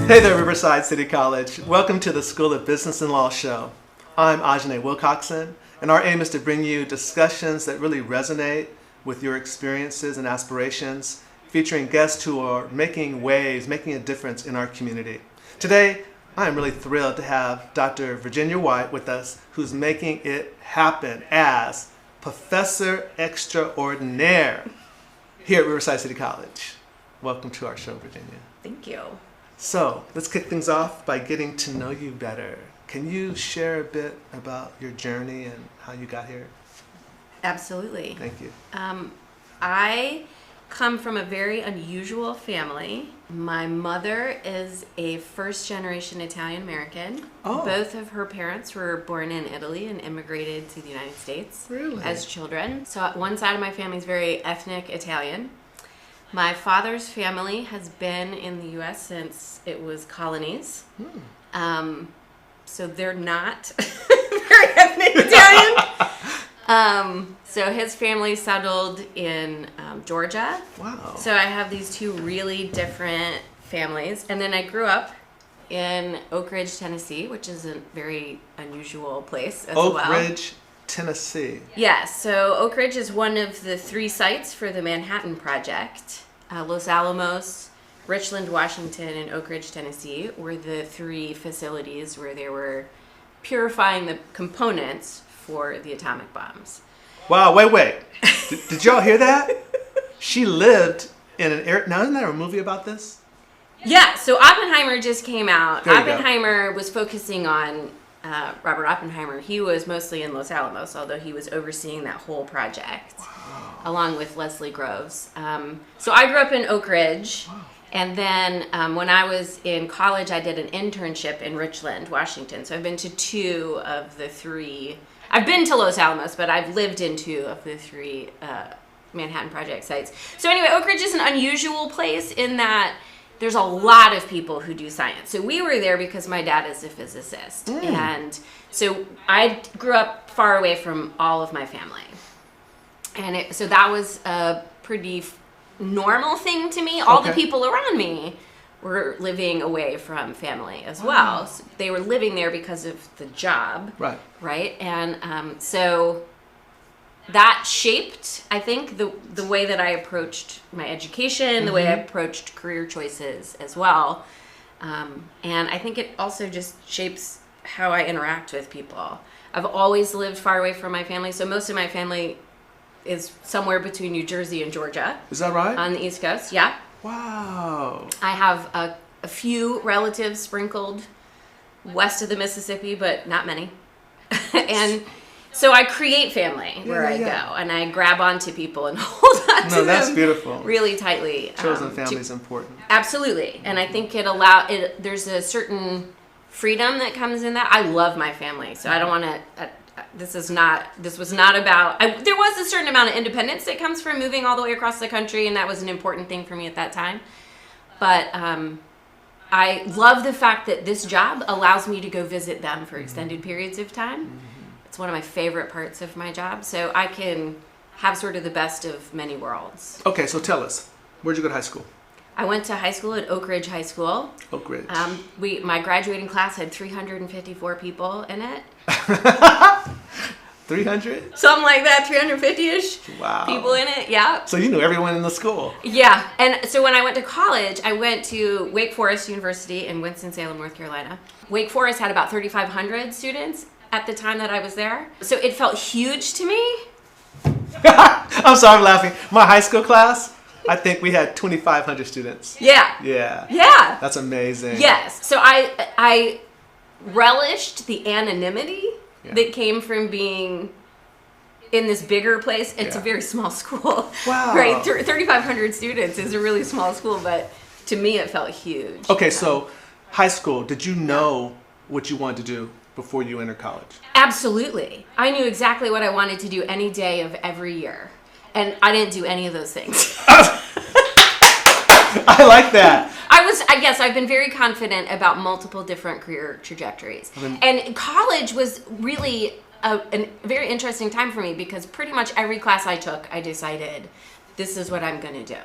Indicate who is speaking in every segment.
Speaker 1: Hey there, Riverside City College. Welcome to the School of Business and Law show. I'm Ajene Wilcoxson, and our aim is to bring you discussions that really resonate with your experiences and aspirations, featuring guests who are making waves, making a difference in our community. Today, I am really thrilled to have Dr. Virginia White with us, who's making it happen as Professor Extraordinaire here at Riverside City College. Welcome to our show, Virginia.
Speaker 2: Thank you.
Speaker 1: So let's kick things off by getting to know you better. Can you share a bit about your journey and how you got here?
Speaker 2: Absolutely.
Speaker 1: Thank you.
Speaker 2: I come from a very unusual family. My mother is a first-generation Italian-American.
Speaker 1: Oh.
Speaker 2: Both of her parents were born in Italy and immigrated to the United States as children. So one side of my family is very ethnic Italian. My father's family has been in the U.S. since it was colonies. So they're not very ethnic Italian. So his family settled in Georgia.
Speaker 1: Wow.
Speaker 2: So I have these two really different families. And then I grew up in Oak Ridge, Tennessee, which is a very unusual place as well.
Speaker 1: Oak Ridge, Tennessee.
Speaker 2: Yes, so Oak Ridge is one of the 3 sites for the Manhattan Project. Los Alamos, Richland, Washington, and Oak Ridge, Tennessee were the 3 facilities where they were purifying the components for the atomic bombs.
Speaker 1: Wow, wait. Did y'all hear that? She lived in an area. Now, isn't there a movie about this?
Speaker 2: Yeah, so Oppenheimer just came out.
Speaker 1: There you
Speaker 2: Oppenheimer was focusing on Robert Oppenheimer. He was mostly in Los Alamos, although he was overseeing that whole project, along with Leslie Groves. So I grew up in Oak Ridge, and then when I was in college, I did an internship in Richland, Washington. So I've been to 2 of the 3. I've been to Los Alamos, but I've lived in 2 of the 3 Manhattan Project sites. So anyway, Oak Ridge is an unusual place in that there's a lot of people who do science. So we were there because my dad is a physicist. And so I grew up far away from all of my family. And so that was a pretty normal thing to me. All the people around me were living away from family as well. So they were living there because of the job. Right? And so that shaped, I think, the way that I approached my education, the way I approached career choices as well. And I think it also just shapes how I interact with people. I've always lived far away from my family, so most of my family is somewhere between New Jersey and Georgia.
Speaker 1: Is that right?
Speaker 2: On the East Coast, yeah.
Speaker 1: Wow.
Speaker 2: I have a few relatives sprinkled west of the Mississippi, but not many. And so I create family where I go, and I grab onto people and hold on to them.
Speaker 1: That's beautiful.
Speaker 2: Really tightly.
Speaker 1: Chosen family is important.
Speaker 2: Absolutely, and I think there's a certain freedom that comes in that. I love my family, so I don't want to. This was not about. There was a certain amount of independence that comes from moving all the way across the country, and that was an important thing for me at that time. But I love the fact that this job allows me to go visit them for extended periods of time. It's one of my favorite parts of my job, so I can have sort of the best of many worlds.
Speaker 1: Okay, so tell us, where'd you go to high school?
Speaker 2: I went to high school at Oak Ridge High School.
Speaker 1: Oak Ridge.
Speaker 2: My graduating class had 354 people in it.
Speaker 1: 300?
Speaker 2: Something like that, 350-ish
Speaker 1: Wow.
Speaker 2: people in it, yeah.
Speaker 1: So you knew everyone in the school.
Speaker 2: Yeah, and so when I went to college, I went to Wake Forest University in Winston-Salem, North Carolina. Wake Forest had about 3,500 students at the time that I was there. So it felt huge to me.
Speaker 1: I'm sorry, I'm laughing. My high school class, I think we had 2,500 students.
Speaker 2: Yeah.
Speaker 1: Yeah. That's amazing.
Speaker 2: Yes. So I relished the anonymity that came from being in this bigger place. It's a very small school.
Speaker 1: Wow.
Speaker 2: Right? 3,500 students is a really small school, but to me it felt huge.
Speaker 1: Okay, so high school, did you know what you wanted to do before you entered college?
Speaker 2: Absolutely. I knew exactly what I wanted to do any day of every year. And I didn't do any of those things.
Speaker 1: I like that.
Speaker 2: I guess I've been very confident about multiple different career trajectories. And college was really a very interesting time for me because pretty much every class I took, I decided, this is what I'm going to do.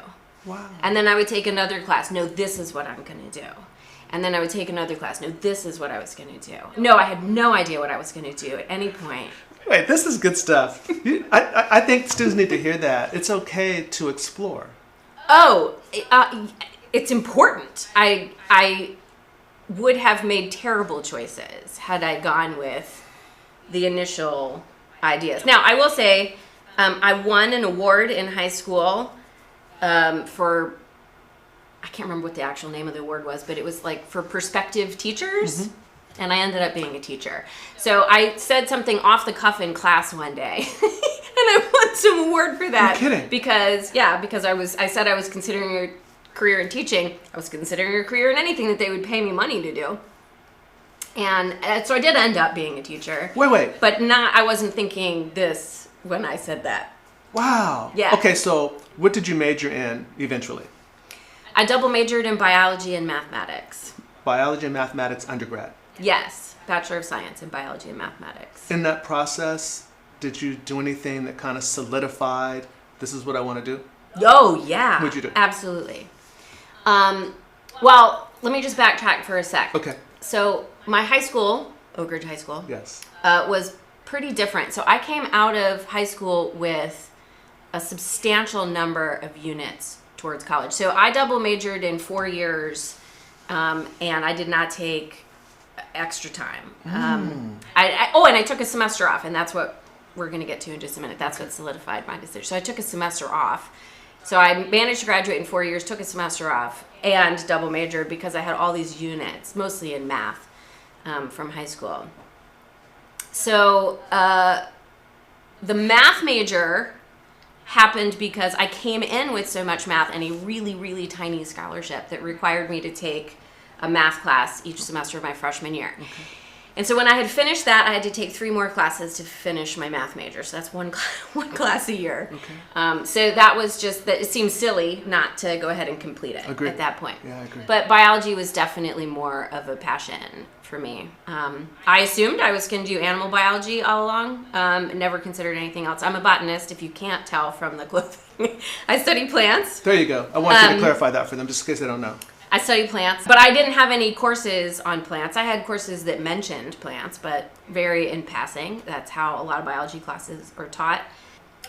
Speaker 1: Wow.
Speaker 2: And then I would take another class. No, this is what I'm going to do. And then I would take another class. No, this is what I was going to do. No, I had no idea what I was going to do at any point.
Speaker 1: Wait, this is good stuff. I think students need to hear that. It's okay to explore.
Speaker 2: Oh, it's important. I would have made terrible choices had I gone with the initial ideas. Now, I will say I won an award in high school for, I can't remember what the actual name of the award was, but it was like for prospective teachers. Mm-hmm. And I ended up being a teacher. So I said something off the cuff in class one day. And I won some award for that.
Speaker 1: You're kidding.
Speaker 2: Because I said I was considering a career in teaching. I was considering a career in anything that they would pay me money to do. And so I did end up being a teacher.
Speaker 1: Wait.
Speaker 2: But I wasn't thinking this when I said that.
Speaker 1: Wow.
Speaker 2: Yeah.
Speaker 1: Okay, so what did you major in eventually?
Speaker 2: I double majored in biology and mathematics.
Speaker 1: Biology and mathematics undergrad.
Speaker 2: Yes, Bachelor of Science in Biology and Mathematics.
Speaker 1: In that process, did you do anything that kind of solidified, this is what I want to do?
Speaker 2: Oh, yeah.
Speaker 1: What'd you do?
Speaker 2: Absolutely. Well, let me just backtrack for a sec.
Speaker 1: Okay.
Speaker 2: So my high school, Oak Ridge High School,
Speaker 1: yes,
Speaker 2: was pretty different. So I came out of high school with a substantial number of units towards college. So I double majored in 4 years, and I did not take extra time. And I took a semester off, and that's what we're going to get to in just a minute. That's what solidified my decision. So I took a semester off. So I managed to graduate in 4 years, took a semester off, and double majored because I had all these units, mostly in math, from high school. So the math major happened because I came in with so much math and a really, really tiny scholarship that required me to take a math class each semester of my freshman year. Okay. And so when I had finished that, I had to take 3 more classes to finish my math major. So that's one class a year. Okay. So that was just that. It seemed silly not to go ahead and complete it at that point.
Speaker 1: Yeah, I agree.
Speaker 2: But biology was definitely more of a passion for me. I assumed I was going to do animal biology all along. Never considered anything else. I'm a botanist, if you can't tell from the clothing. I study plants.
Speaker 1: There you go. I want you to clarify that for them, just in case they don't know.
Speaker 2: I study plants, but I didn't have any courses on plants. I had courses that mentioned plants, but very in passing. That's how a lot of biology classes are taught.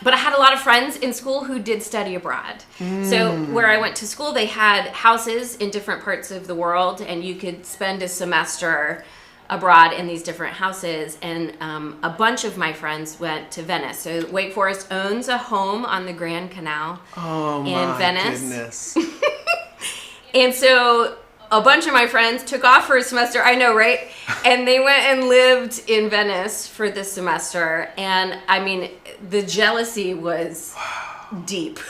Speaker 2: But I had a lot of friends in school who did study abroad. So where I went to school, they had houses in different parts of the world, and you could spend a semester abroad in these different houses. And a bunch of my friends went to Venice. So Wake Forest owns a home on the Grand Canal in Venice.
Speaker 1: Goodness.
Speaker 2: And so a bunch of my friends took off for a semester, I know, right? And they went and lived in Venice for this semester. And I mean, the jealousy was deep.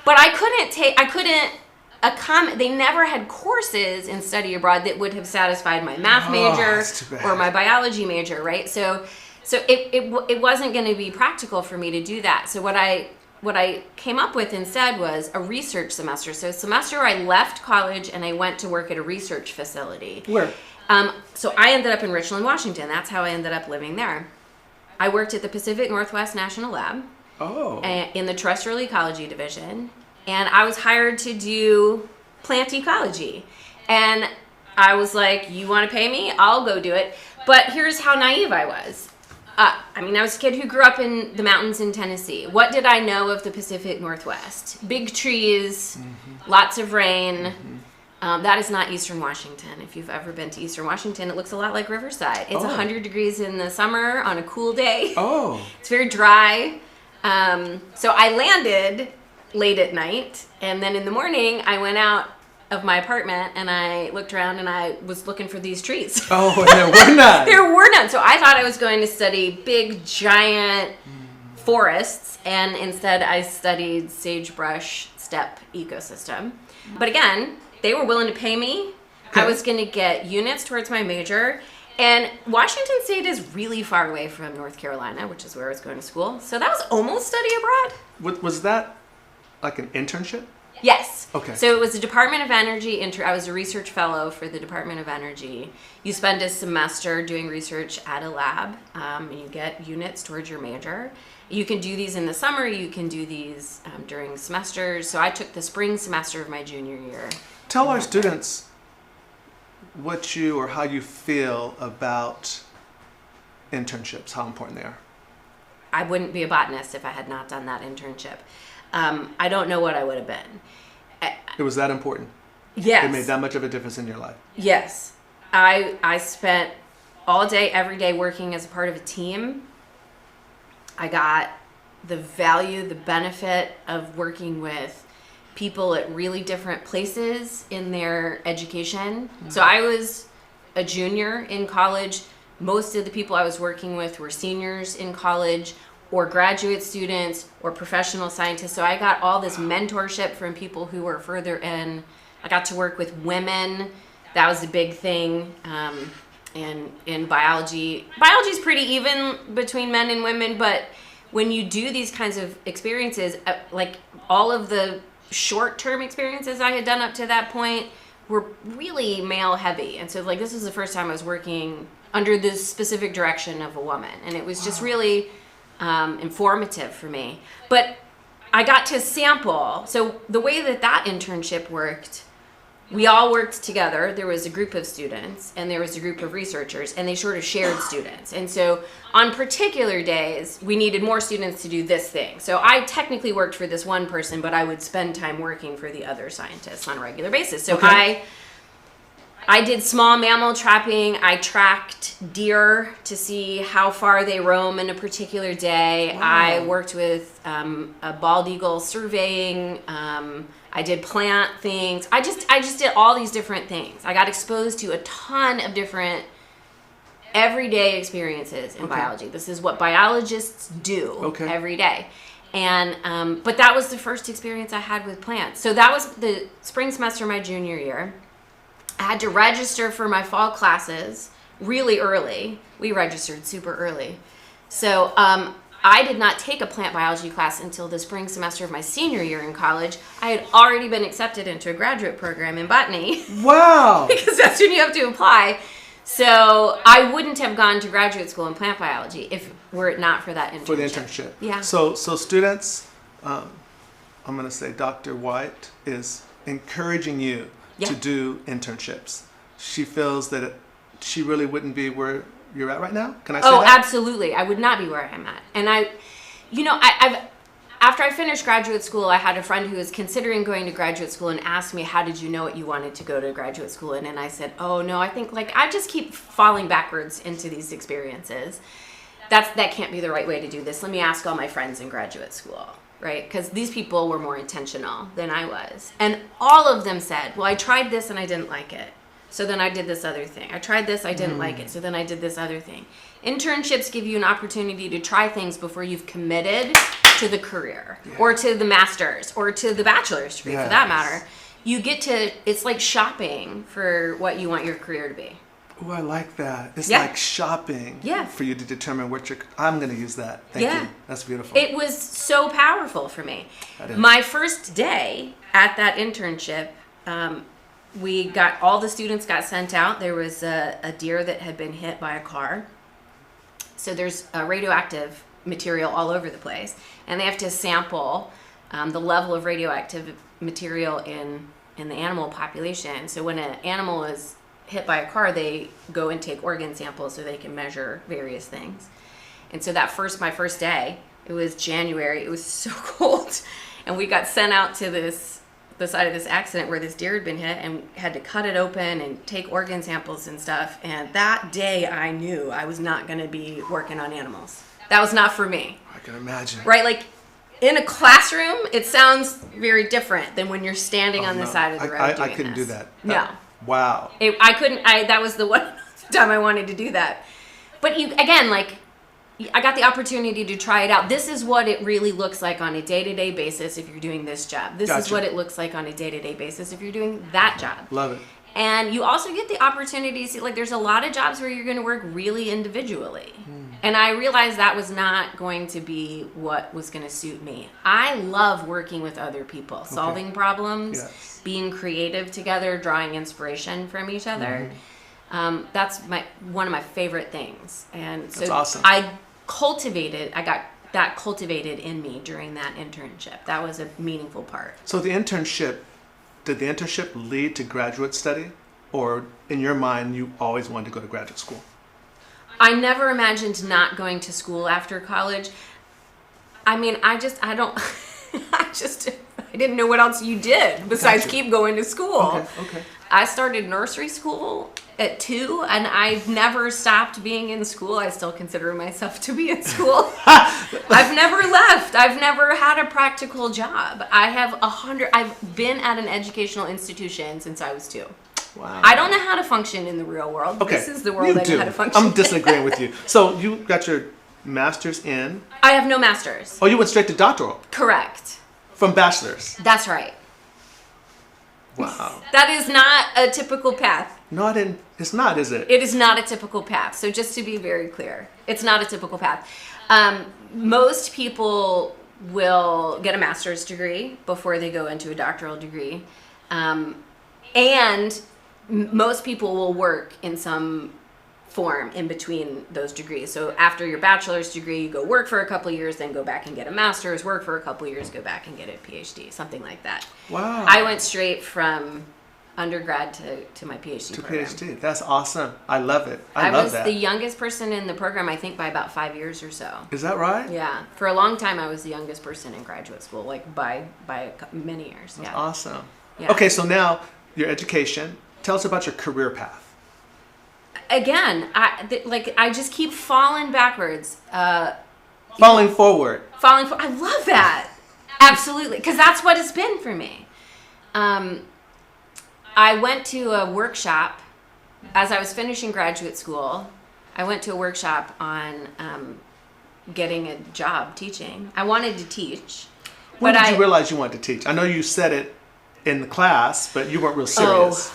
Speaker 2: But they never had courses in study abroad that would have satisfied my math major or my biology major, right? So it wasn't going to be practical for me to do that. So what I came up with instead was a research semester. So a semester I left college and I went to work at a research facility.
Speaker 1: Where?
Speaker 2: So I ended up in Richland, Washington. That's how I ended up living there. I worked at the Pacific Northwest National Lab in the terrestrial ecology division. And I was hired to do plant ecology. And I was like, you want to pay me? I'll go do it. But here's how naive I was. I was a kid who grew up in the mountains in Tennessee. What did I know of the Pacific Northwest? Big trees, lots of rain. That is not Eastern Washington. If you've ever been to Eastern Washington, it looks a lot like Riverside. It's 100 degrees in the summer on a cool day. It's very dry. So I landed late at night, and then in the morning, I went out of my apartment and I looked around and I was looking for these trees.
Speaker 1: Oh, there were none.
Speaker 2: There were none. So I thought I was going to study big, giant forests, and instead I studied sagebrush steppe ecosystem. But again, they were willing to pay me. Okay. I was going to get units towards my major. And Washington State is really far away from North Carolina, which is where I was going to school. So that was almost study abroad.
Speaker 1: Was that like an internship?
Speaker 2: Yes.
Speaker 1: Okay.
Speaker 2: So it was the Department of Energy. I was a research fellow for the Department of Energy. You spend a semester doing research at a lab, and you get units towards your major. You can do these in the summer. You can do these during semesters. So I took the spring semester of my junior year.
Speaker 1: Tell our students what you or how you feel about internships, how important they are.
Speaker 2: I wouldn't be a botanist if I had not done that internship. I don't know what I would have been.
Speaker 1: It was that important.
Speaker 2: Yes.
Speaker 1: It made that much of a difference in your life.
Speaker 2: Yes. I spent all day, every day working as a part of a team. I got the value, the benefit of working with people at really different places in their education. Mm-hmm. So I was a junior in college. Most of the people I was working with were seniors in college or graduate students or professional scientists. So I got all this mentorship from people who were further in. I got to work with women. That was a big thing. And in biology is pretty even between men and women, but when you do these kinds of experiences, like all of the short-term experiences I had done up to that point were really male heavy. And so like this was the first time I was working under the specific direction of a woman. And it was just really informative for me. But I got to sample. So the way that internship worked, we all worked together. There was a group of students and there was a group of researchers, and they sort of shared students. And so on particular days, we needed more students to do this thing. So I technically worked for this one person, but I would spend time working for the other scientists on a regular basis. So okay. I did small mammal trapping. I tracked deer to see how far they roam in a particular day. Wow. I worked with a bald eagle surveying. I did plant things. I just did all these different things. I got exposed to a ton of different everyday experiences in biology. This is what biologists do every day. And but that was the first experience I had with plants. So that was the spring semester of my junior year. I had to register for my fall classes really early. We registered super early. So I did not take a plant biology class until the spring semester of my senior year in college. I had already been accepted into a graduate program in botany.
Speaker 1: Wow!
Speaker 2: Because that's when you have to apply. So I wouldn't have gone to graduate school in plant biology if were it not for that internship.
Speaker 1: For the internship.
Speaker 2: Yeah.
Speaker 1: So students, I'm going to say Dr. White is encouraging you to do internships. She feels that she really wouldn't be where you're at right now? Can I say that?
Speaker 2: Oh, absolutely. I would not be where I'm at. And I've after I finished graduate school, I had a friend who was considering going to graduate school and asked me, how did you know what you wanted to go to graduate school in? And I said, oh no, I think I just keep falling backwards into these experiences. That can't be the right way to do this. Let me ask all my friends in graduate school, right? Because these people were more intentional than I was. And all of them said, well, I tried this and I didn't like it. So then I did this other thing. I tried this, I didn't like it. So then I did this other thing. Internships give you an opportunity to try things before you've committed to the career or to the master's or to the bachelor's degree for that matter. You get to, it's like shopping for what you want your career to be.
Speaker 1: Oh, I like that. It's like shopping for you to determine what I'm going to use that. Thank you. That's beautiful.
Speaker 2: It was so powerful for me. My first day at that internship, all the students got sent out. There was a deer that had been hit by a car. So there's radioactive material all over the place. And they have to sample the level of radioactive material in the animal population. So when an animal is hit by a car, they go and take organ samples so they can measure various things. And so my first day, it was January. It was so cold. And we got sent out to the side of this accident where this deer had been hit and had to cut it open and take organ samples and stuff. And that day I knew I was not going to be working on animals. That was not for me.
Speaker 1: I can imagine.
Speaker 2: Right? Like in a classroom, it sounds very different than when you're standing on the side of the road doing
Speaker 1: I couldn't
Speaker 2: this.
Speaker 1: do that.
Speaker 2: No.
Speaker 1: Wow.
Speaker 2: I couldn't. That was the one time I wanted to do that. But I got the opportunity to try it out. This is what it really looks like on a day-to-day basis if you're doing this job. This is what it looks like on a day-to-day basis if you're doing that job.
Speaker 1: Love it.
Speaker 2: And you also get the opportunity to see, there's a lot of jobs where you're going to work really individually. And I realized that was not going to be what was going to suit me. I love working with other people, solving problems, being creative together, drawing inspiration from each other. That's one of my favorite things. And so that's awesome. I got that cultivated in me during that internship. That was a meaningful part.
Speaker 1: So did the internship lead to graduate study? or in your mind, you always wanted to go to graduate school?
Speaker 2: I never imagined not going to school after college. I mean, I didn't know what else you did besides keep going to school.
Speaker 1: Okay.
Speaker 2: I started nursery school at 2, and I've never stopped being in school. I still consider myself to be in school. I've never left. I've never had a practical job. I've been at an educational institution since I was 2.
Speaker 1: Wow.
Speaker 2: I don't know how to function in the real world.
Speaker 1: Okay.
Speaker 2: This is the world I know how to function.
Speaker 1: I'm disagreeing with you. So you got your master's in?
Speaker 2: I have no master's.
Speaker 1: Oh, you went straight to doctoral?
Speaker 2: Correct.
Speaker 1: From bachelor's?
Speaker 2: That's right.
Speaker 1: Wow.
Speaker 2: That is not a typical path.
Speaker 1: No, it's not, is it?
Speaker 2: It is not a typical path. So just to be very clear, it's not a typical path. Most people will get a master's degree before they go into a doctoral degree. And most people will work in some form in between those degrees. So after your bachelor's degree, you go work for a couple of years, then go back and get a master's, work for a couple of years, go back and get a PhD, something like that.
Speaker 1: Wow.
Speaker 2: I went straight from undergrad to my PhD program.
Speaker 1: PhD. That's awesome. I love it. I love that.
Speaker 2: I was the youngest person in the program, I think, by about 5 years or so.
Speaker 1: Is that right?
Speaker 2: Yeah. For a long time, I was the youngest person in graduate school, like by many years.
Speaker 1: That's
Speaker 2: yeah.
Speaker 1: awesome.
Speaker 2: Yeah.
Speaker 1: Okay, so now your education. Tell us about your career path.
Speaker 2: Again, I just keep falling backwards.
Speaker 1: Falling forward.
Speaker 2: I love that. Absolutely. Because that's what it's been for me. I went to a workshop as I was finishing graduate school. I went to a workshop on getting a job teaching. I wanted to teach.
Speaker 1: When did you realize you wanted to teach? I know you said it in the class, but you weren't real serious.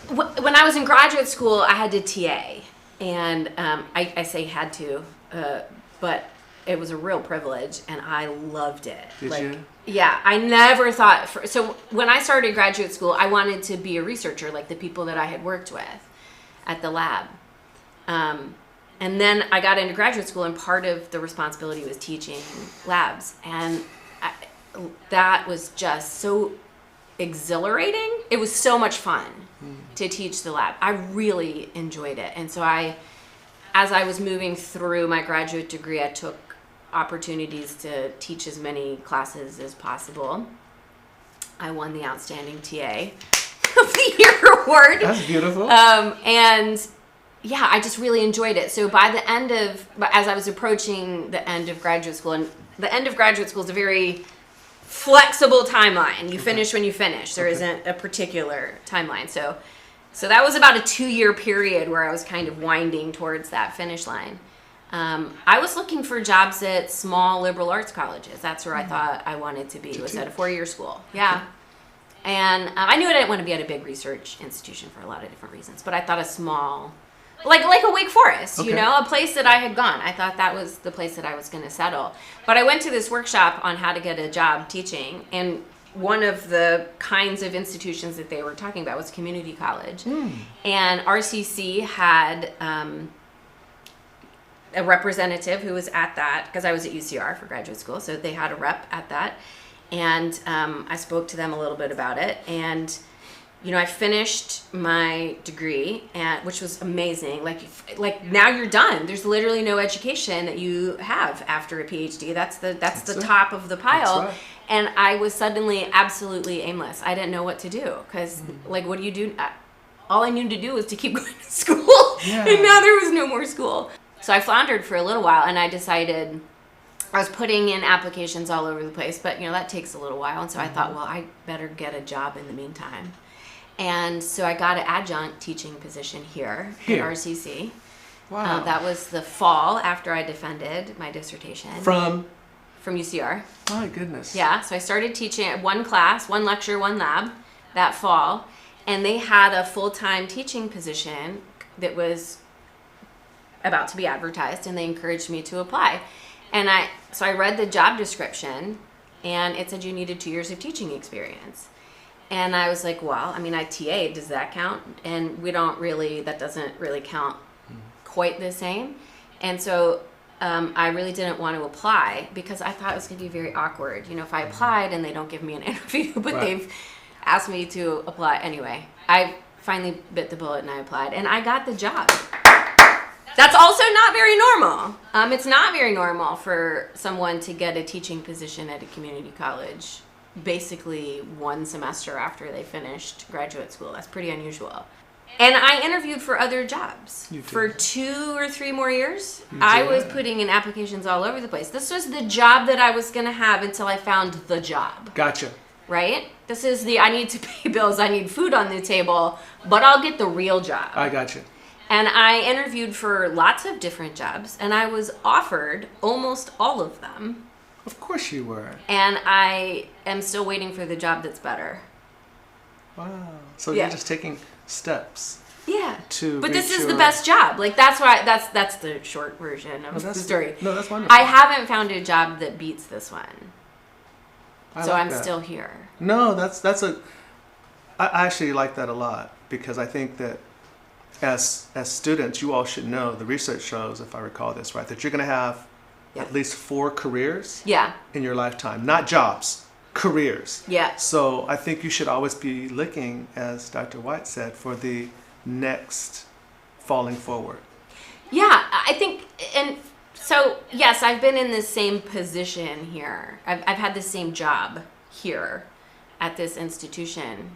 Speaker 2: When I was in graduate school, I had to TA, and I say had to, but it was a real privilege, and I loved it.
Speaker 1: Did you?
Speaker 2: Yeah, I never thought. So when I started graduate school, I wanted to be a researcher, like the people that I had worked with at the lab. And then I got into graduate school, and part of the responsibility was teaching labs, and that was just so exhilarating. It was so much fun to teach the lab. I really enjoyed it. And so as I was moving through my graduate degree, I took opportunities to teach as many classes as possible. I won the Outstanding TA of the Year award.
Speaker 1: That's beautiful.
Speaker 2: And yeah, I just really enjoyed it. So as I was approaching the end of graduate school, and the end of graduate school is a very flexible timeline. You finish when you finish. There isn't a particular timeline. So that was about a 2-year period where I was kind of winding towards that finish line. I was looking for jobs at small liberal arts colleges. That's where I thought I wanted to be. It was at a 4-year school. Yeah. And I knew I didn't want to be at a big research institution for a lot of different reasons. But I thought a small, like a Wake Forest, a place that I had gone. I thought that was the place that I was going to settle. But I went to this workshop on how to get a job teaching, and one of the kinds of institutions that they were talking about was community college. And RCC had a representative who was at that, because I was at UCR for graduate school, so they had a rep at that. And I spoke to them a little bit about it, and I finished my degree, which was amazing. Like now you're done. There's literally no education that you have after a PhD. That's the top of the pile.
Speaker 1: That's right.
Speaker 2: And I was suddenly absolutely aimless. I didn't know what to do, because what do you do? All I knew to do was to keep going to school, and now there was no more school. So I floundered for a little while, and I decided I was putting in applications all over the place, but that takes a little while. And so I thought, well, I better get a job in the meantime. And so I got an adjunct teaching position here at RCC.
Speaker 1: Wow.
Speaker 2: That was the fall after I defended my dissertation.
Speaker 1: From
Speaker 2: UCR.
Speaker 1: My goodness.
Speaker 2: Yeah, so I started teaching at one class, one lecture, one lab that fall. And they had a full-time teaching position that was about to be advertised, and they encouraged me to apply. And so I read the job description, and it said you needed 2 years of teaching experience. And I was like, well, I TA'd, does that count? And that doesn't really count quite the same. And so I really didn't want to apply, because I thought it was going to be very awkward. If I applied and they don't give me an interview, but they've asked me to apply. Anyway, I finally bit the bullet and I applied, and I got the job. That's also not very normal. It's not very normal for someone to get a teaching position at a community college basically one semester after they finished graduate school. That's pretty unusual. And I interviewed for other jobs for 2 or 3 more years. I was putting in applications all over the place. This was the job that I was going to have until I found the job.
Speaker 1: Gotcha.
Speaker 2: Right? This is the I need to pay bills, I need food on the table, but I'll get the real job.
Speaker 1: I gotcha.
Speaker 2: And I interviewed for lots of different jobs, and I was offered almost all of them.
Speaker 1: Of course you were.
Speaker 2: And I am still waiting for the job that's better.
Speaker 1: Wow. So you're just taking steps.
Speaker 2: Yeah.
Speaker 1: But
Speaker 2: this is the best job. Like, that's why that's the short version of the story.
Speaker 1: No, that's wonderful.
Speaker 2: I haven't found a job that beats this one. So I'm still here.
Speaker 1: No, I actually like that a lot, because I think that as students, you all should know, the research shows, if I recall this right, that you're going to have at least 4 careers in your lifetime. Not jobs, careers. Yeah. So I think you should always be looking, as Dr. White said, for the next falling forward.
Speaker 2: Yeah, I think, and so yes, I've been in the same position here. I've had the same job here at this institution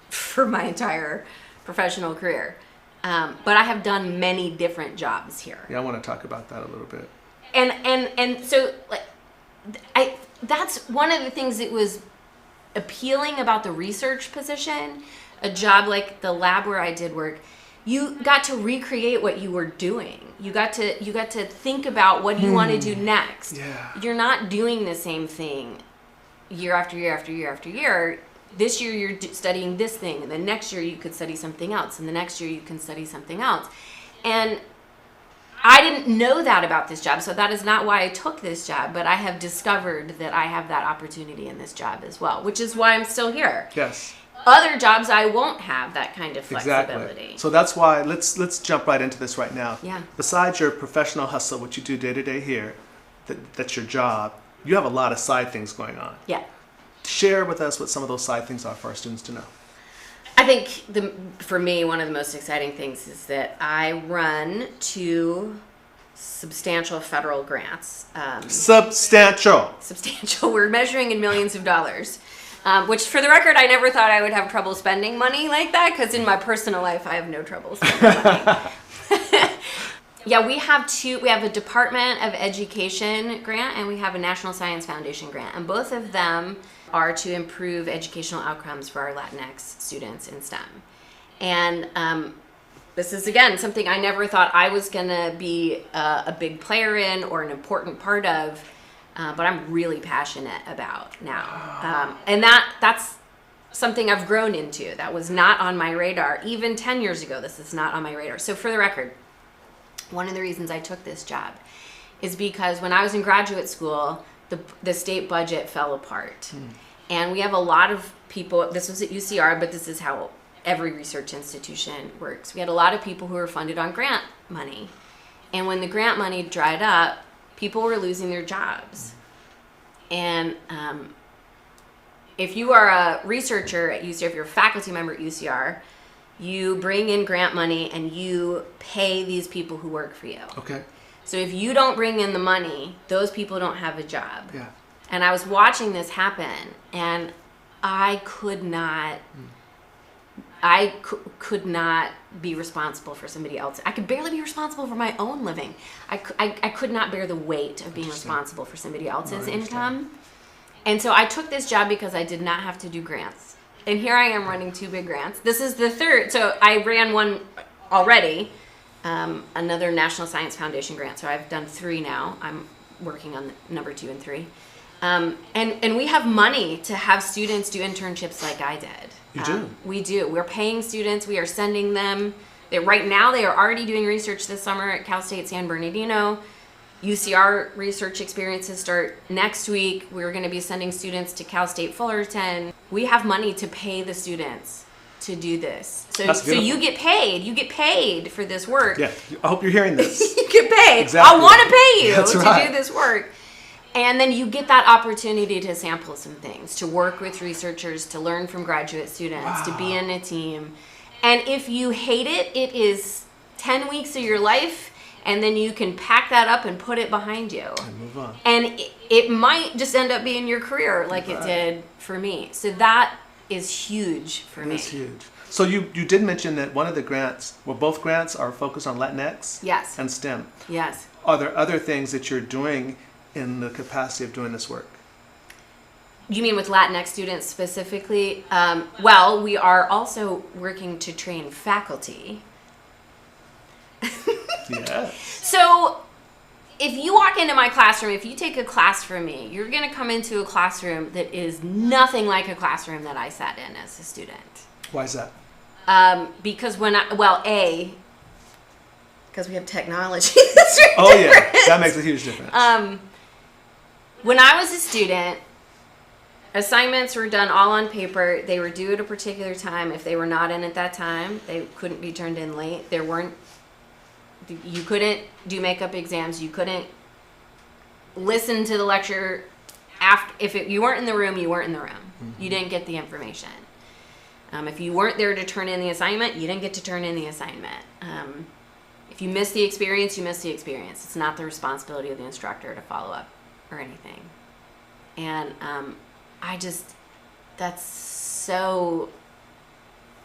Speaker 2: for my entire professional career. But I have done many different jobs here.
Speaker 1: Yeah, I want to talk about that a little bit.
Speaker 2: And so, like, that's one of the things that was appealing about the research position. A job like the lab where I did work, you got to recreate what you were doing. You got to think about what you want to do next.
Speaker 1: Yeah.
Speaker 2: You're not doing the same thing year after year after year after year. This year you're studying this thing, and the next year you could study something else, and the next year you can study something else. And I didn't know that about this job, so that is not why I took this job, but I have discovered that I have that opportunity in this job as well, which is why I'm still here.
Speaker 1: Yes.
Speaker 2: Other jobs I won't have that kind of flexibility.
Speaker 1: Exactly. So that's why let's jump right into this right now.
Speaker 2: Yeah.
Speaker 1: Besides your professional hustle, what you do day to day here, that's your job, you have a lot of side things going on.
Speaker 2: Yeah.
Speaker 1: Share with us what some of those side things are for our students to know.
Speaker 2: I think for me, one of the most exciting things is that I run 2 substantial federal grants.
Speaker 1: Substantial.
Speaker 2: We're measuring in millions of dollars. Which, for the record, I never thought I would have trouble spending money like that, because in my personal life, I have no trouble spending money. Yeah, we have a Department of Education grant, and we have a National Science Foundation grant, and both of them are to improve educational outcomes for our Latinx students in STEM. And this is, again, something I never thought I was going to be a big player in or an important part of, but I'm really passionate about now. And that's something I've grown into. That was not on my radar. Even 10 years ago, this is not on my radar. So for the record, one of the reasons I took this job is because when I was in graduate school, the state budget fell apart. And we have a lot of people, this was at UCR, but this is how every research institution works. We had a lot of people who were funded on grant money. And when the grant money dried up, people were losing their jobs. And if you are a researcher at UCR, if you're a faculty member at UCR, you bring in grant money and you pay these people who work for you.
Speaker 1: Okay.
Speaker 2: So if you don't bring in the money, those people don't have a job.
Speaker 1: Yeah.
Speaker 2: And I was watching this happen, and I could not be responsible for somebody else. I could barely be responsible for my own living. I could not bear the weight of being responsible for somebody else's income. And so I took this job because I did not have to do grants. And here I am running 2 big grants. This is the third. So I ran one already, another National Science Foundation grant. So I've done 3 now. I'm working on number 2 and 3. And we have money to have students do internships like I did.
Speaker 1: You do?
Speaker 2: We do. We're paying students. We are sending them. Right now, they are already doing research this summer at Cal State San Bernardino. UCR research experiences start next week. We're going to be sending students to Cal State Fullerton. We have money to pay the students to do this. So you get paid. You get paid for this work.
Speaker 1: Yeah. I hope you're hearing this.
Speaker 2: You get paid.
Speaker 1: Exactly.
Speaker 2: I want to pay you
Speaker 1: to
Speaker 2: do this work. And then you get that opportunity to sample some things, to work with researchers, to learn from graduate students, to be in a team. And if you hate it, it is 10 weeks of your life, and then you can pack that up and put it behind you.
Speaker 1: And move on.
Speaker 2: And it might just end up being your career like it did for me. So that is huge for me.
Speaker 1: It's huge. So you did mention that one of the grants, well, both grants are focused on Latinx
Speaker 2: Yes.
Speaker 1: and STEM.
Speaker 2: Yes.
Speaker 1: Are there other things that you're doing in the capacity of doing this work?
Speaker 2: You mean with Latinx students specifically? Well, we are also working to train faculty.
Speaker 1: Yes.
Speaker 2: So if you walk into my classroom, if you take a class from me, you're going to come into a classroom that is nothing like a classroom that I sat in as a student.
Speaker 1: Why is that?
Speaker 2: Because because we have technology.
Speaker 1: Oh yeah, that makes a huge difference.
Speaker 2: When I was a student, assignments were done all on paper. They were due at a particular time. If they were not in at that time, they couldn't be turned in late. You couldn't do makeup exams. You couldn't listen to the lecture after. If you weren't in the room, you weren't in the room. Mm-hmm. You didn't get the information. If you weren't there to turn in the assignment, you didn't get to turn in the assignment. If you missed the experience, you missed the experience. It's not the responsibility of the instructor to follow up or anything. And that's so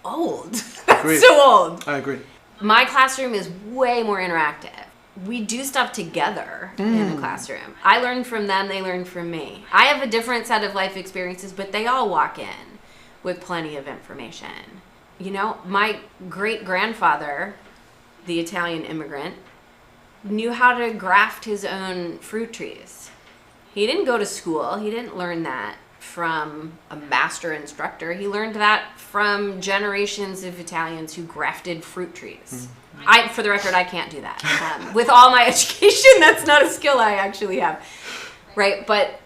Speaker 2: old. That's so old.
Speaker 1: I agree.
Speaker 2: My classroom is way more interactive. We do stuff together in the classroom. I learn from them, they learn from me. I have a different set of life experiences, but they all walk in with plenty of information. You know, my great-grandfather, the Italian immigrant, knew how to graft his own fruit trees. He didn't go to school. He didn't learn that from a master instructor. He learned that from generations of Italians who grafted fruit trees. For the record, I can't do that. With all my education, that's not a skill I actually have. Right? But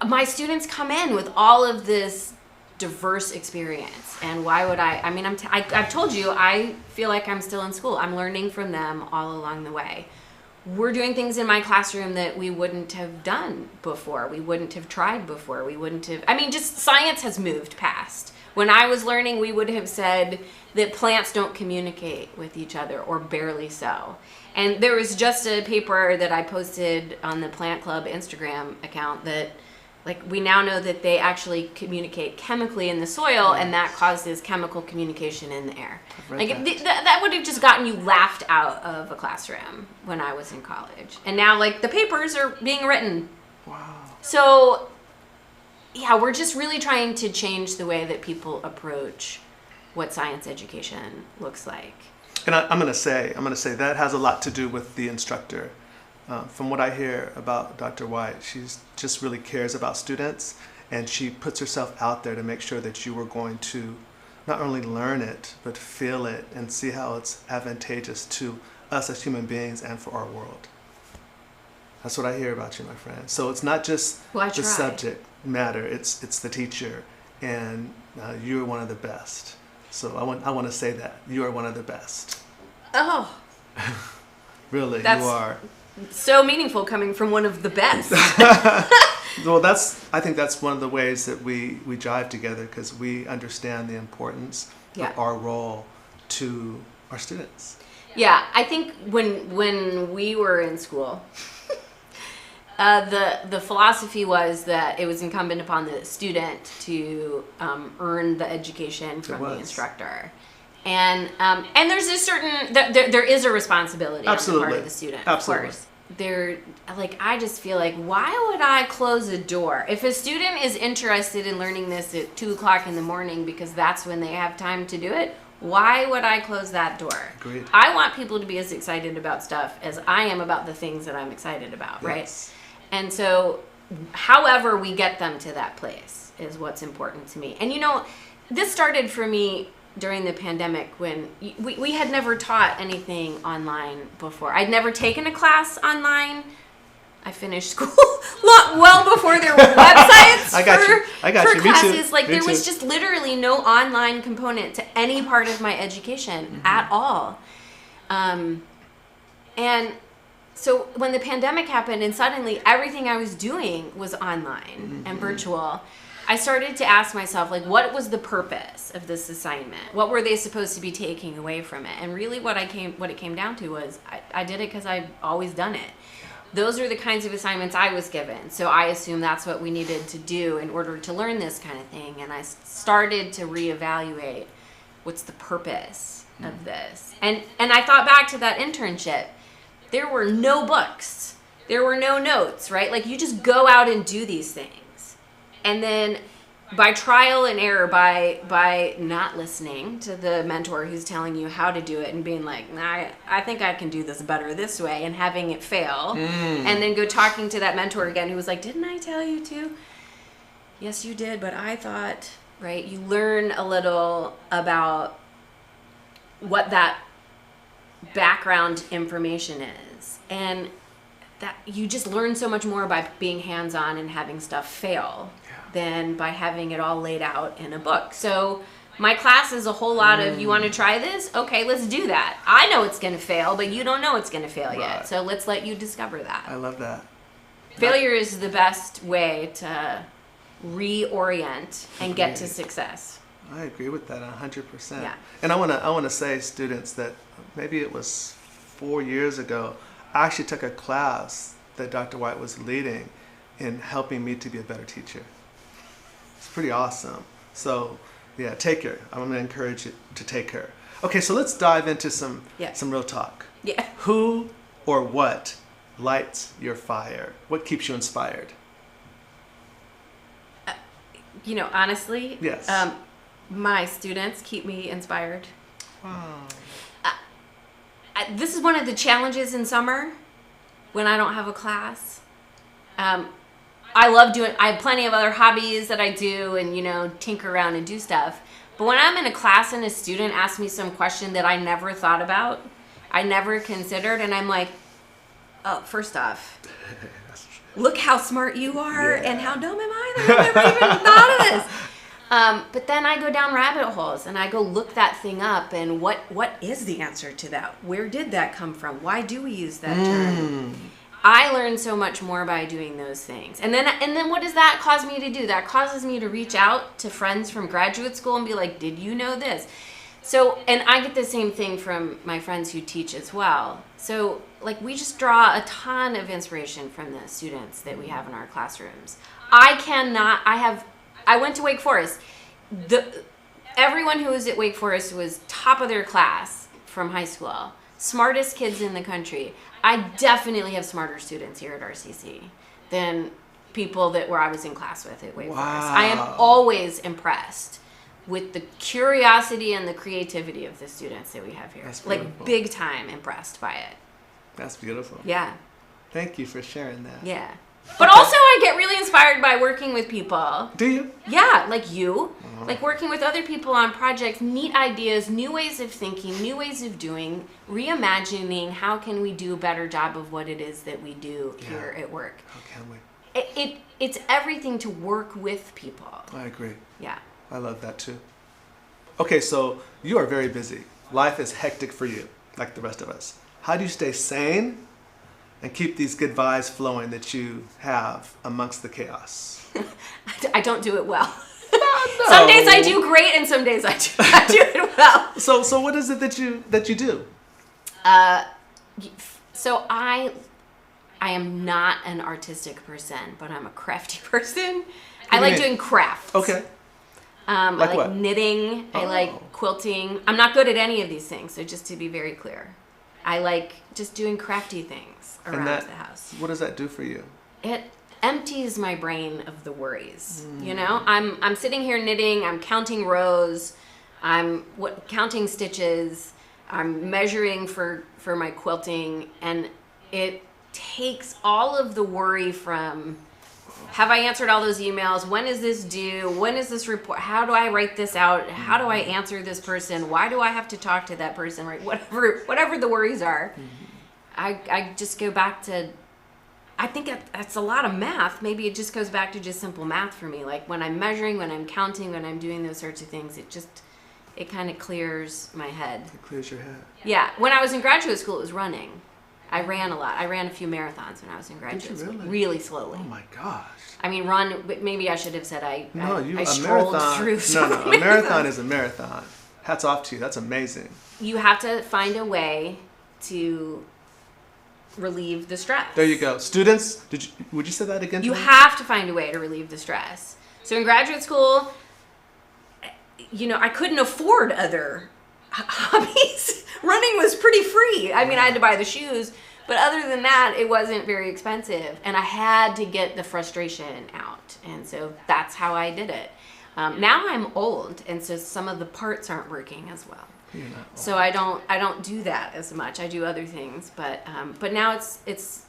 Speaker 2: my students come in with all of this diverse experience. And why would I've told you, I feel like I'm still in school. I'm learning from them all along the way. We're doing things in my classroom that we wouldn't have done before. We wouldn't have tried before. Just science has moved past. When I was learning, we would have said that plants don't communicate with each other, or barely so. And there was just a paper that I posted on the Plant Club Instagram account that, we now know that they actually communicate chemically in the soil, and that causes chemical communication in the air. That would have just gotten you laughed out of a classroom when I was in college. And now, the papers are being written.
Speaker 1: Wow.
Speaker 2: So, yeah, we're just really trying to change the way that people approach what science education looks like.
Speaker 1: And I'm going to say that has a lot to do with the instructor. From what I hear about Dr. White, she just really cares about students, and she puts herself out there to make sure that you are going to not only learn it, but feel it and see how it's advantageous to us as human beings and for our world. That's what I hear about you, my friend. So it's not just the subject matter, it's the teacher, and you're one of the best. So I want to say that. You are one of the best.
Speaker 2: Oh.
Speaker 1: Really, you are.
Speaker 2: So meaningful coming from one of the best.
Speaker 1: Well, I think that's one of the ways that we jive together, because we understand the importance of our role to our students.
Speaker 2: Yeah, I think when we were in school, the philosophy was that it was incumbent upon the student to earn the education from the instructor. And there's a certain there is a responsibility on the part of the student.
Speaker 1: Absolutely.
Speaker 2: Of course. I just feel like, why would I close a door? If a student is interested in learning this at 2:00 in the morning because that's when they have time to do it, why would I close that door?
Speaker 1: Agreed.
Speaker 2: I want people to be as excited about stuff as I am about the things that I'm excited about, right? And so, however we get them to that place is what's important to me. And this started for me during the pandemic, when we had never taught anything online before. I'd never taken a class online. I finished school well before there were websites for classes. There was just literally no online component to any part of my education at all. And so when the pandemic happened and suddenly everything I was doing was online and virtual, I started to ask myself, like, what was the purpose of this assignment? What were they supposed to be taking away from it? And really what it came down to was I did it because I've always done it. Those are the kinds of assignments I was given. So I assumed that's what we needed to do in order to learn this kind of thing. And I started to reevaluate what's the purpose of this. And I thought back to that internship. There were no books. There were no notes, right? Like, you just go out and do these things. And then by trial and error, by not listening to the mentor who's telling you how to do it and being like, nah, I think I can do this better this way, and having it fail, and then go talking to that mentor again who was like, didn't I tell you to? Yes, you did, but I thought, right? You learn a little about what that background information is, and that you just learn so much more by being hands-on and having stuff fail than by having it all laid out in a book. So my class is a whole lot of, you want to try this? Okay, let's do that. I know it's going to fail, but you don't know it's going to fail yet. So let's let you discover that.
Speaker 1: I love that.
Speaker 2: Failure is the best way to reorient and get to success.
Speaker 1: I agree with that 100%.
Speaker 2: Yeah.
Speaker 1: And I want to say, students, that maybe it was 4 years ago, I actually took a class that Dr. White was leading in helping me to be a better teacher. It's pretty awesome. So, yeah, take her. I'm going to encourage you to take her. Okay, so let's dive into some real talk.
Speaker 2: Yeah.
Speaker 1: Who or what lights your fire? What keeps you inspired?
Speaker 2: Honestly,
Speaker 1: yes.
Speaker 2: My students keep me inspired.
Speaker 1: Wow.
Speaker 2: This is one of the challenges in summer when I don't have a class. I have plenty of other hobbies that I do and, tinker around and do stuff. But when I'm in a class and a student asks me some question that I never thought about, I never considered, and I'm like, oh, first off, look how smart you are and how dumb am I that I never even thought of this. But then I go down rabbit holes and I go look that thing up, and what is the answer to that? Where did that come from? Why do we use that term? I learn so much more by doing those things. And then what does that cause me to do? That causes me to reach out to friends from graduate school and be like, did you know this? So, and I get the same thing from my friends who teach as well. So, like, we just draw a ton of inspiration from the students that we have in our classrooms. I went to Wake Forest. Everyone who was at Wake Forest was top of their class from high school. Smartest kids in the country. I definitely have smarter students here at RCC than people where I was in class with at Wake Forest. I am always impressed with the curiosity and the creativity of the students that we have here.
Speaker 1: That's
Speaker 2: like,
Speaker 1: beautiful.
Speaker 2: big time impressed by it.
Speaker 1: That's beautiful.
Speaker 2: Yeah.
Speaker 1: Thank you for sharing that.
Speaker 2: Yeah. But also I get really inspired by working with people.
Speaker 1: Do you?
Speaker 2: Yeah, like you. Like working with other people on projects, neat ideas, new ways of thinking, new ways of doing, reimagining how can we do a better job of what it is that we do here at work.
Speaker 1: How can we?
Speaker 2: It's everything to work with people.
Speaker 1: I agree.
Speaker 2: Yeah.
Speaker 1: I love that too. Okay, so you are very busy. Life is hectic for you, like the rest of us. How do you stay sane and keep these good vibes flowing that you have amongst the chaos?
Speaker 2: I don't do it well.
Speaker 1: No.
Speaker 2: Some days I do great, and some days I do it well.
Speaker 1: So what is it that you do?
Speaker 2: So I am not an artistic person, but I'm a crafty person. I like doing crafts.
Speaker 1: Okay.
Speaker 2: I like
Speaker 1: what?
Speaker 2: knitting. I like quilting. I'm not good at any of these things, so just to be very clear. I like just doing crafty things around the house.
Speaker 1: What does that do for you?
Speaker 2: It empties my brain of the worries. I'm sitting here knitting. I'm counting rows. I'm counting stitches. I'm measuring for my quilting, and it takes all of the worry from, have I answered all those emails? When is this due? When is this report? How do I write this out? How do I answer this person? Why do I have to talk to that person? Right? Whatever the worries are, I just go back to, I think that's a lot of math. Maybe it just goes back to just simple math for me. Like when I'm measuring, when I'm counting, when I'm doing those sorts of things, it kind of clears my head.
Speaker 1: It clears your head.
Speaker 2: Yeah. When I was in graduate school, it was running. I ran a lot. I ran a few marathons when I was in graduate school.
Speaker 1: Really?
Speaker 2: Really slowly.
Speaker 1: Oh my gosh.
Speaker 2: I mean, run. Maybe I should have said I
Speaker 1: a
Speaker 2: strolled
Speaker 1: marathon.
Speaker 2: through.
Speaker 1: No, a marathon is a marathon. Hats off to you. That's amazing.
Speaker 2: You have to find a way to relieve the stress.
Speaker 1: There you go. Students, would you say that again?
Speaker 2: You have to find a way to relieve the stress. So in graduate school, I couldn't afford other hobbies. Running was pretty free. I mean, I had to buy the shoes, but other than that, it wasn't very expensive. And I had to get the frustration out. And so that's how I did it. Now I'm old, and so some of the parts aren't working as well.
Speaker 1: You're not old.
Speaker 2: So I don't do that as much. I do other things, but now it's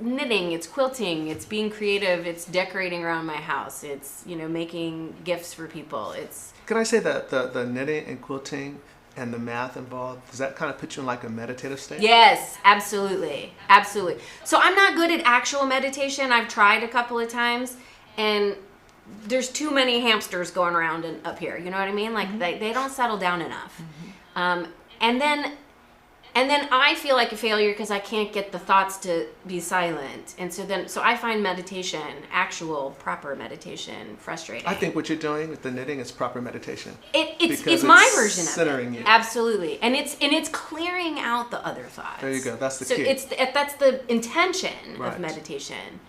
Speaker 2: knitting, it's quilting, it's being creative, it's decorating around my house, it's making gifts for people. It's
Speaker 1: Can I say that the knitting and quilting and the math involved, does that kind of put you in like a meditative state?
Speaker 2: Yes, absolutely. So I'm not good at actual meditation. I've tried a couple of times, and there's too many hamsters going around up here. You know what I mean? Like they don't settle down enough. And then I feel like a failure because I can't get the thoughts to be silent. And so I find meditation, actual proper meditation, frustrating.
Speaker 1: I think what you're doing with the knitting is proper meditation.
Speaker 2: It's my version of it.
Speaker 1: Centering you.
Speaker 2: Absolutely. And it's clearing out the other thoughts.
Speaker 1: There you go. That's the key.
Speaker 2: That's the intention of meditation.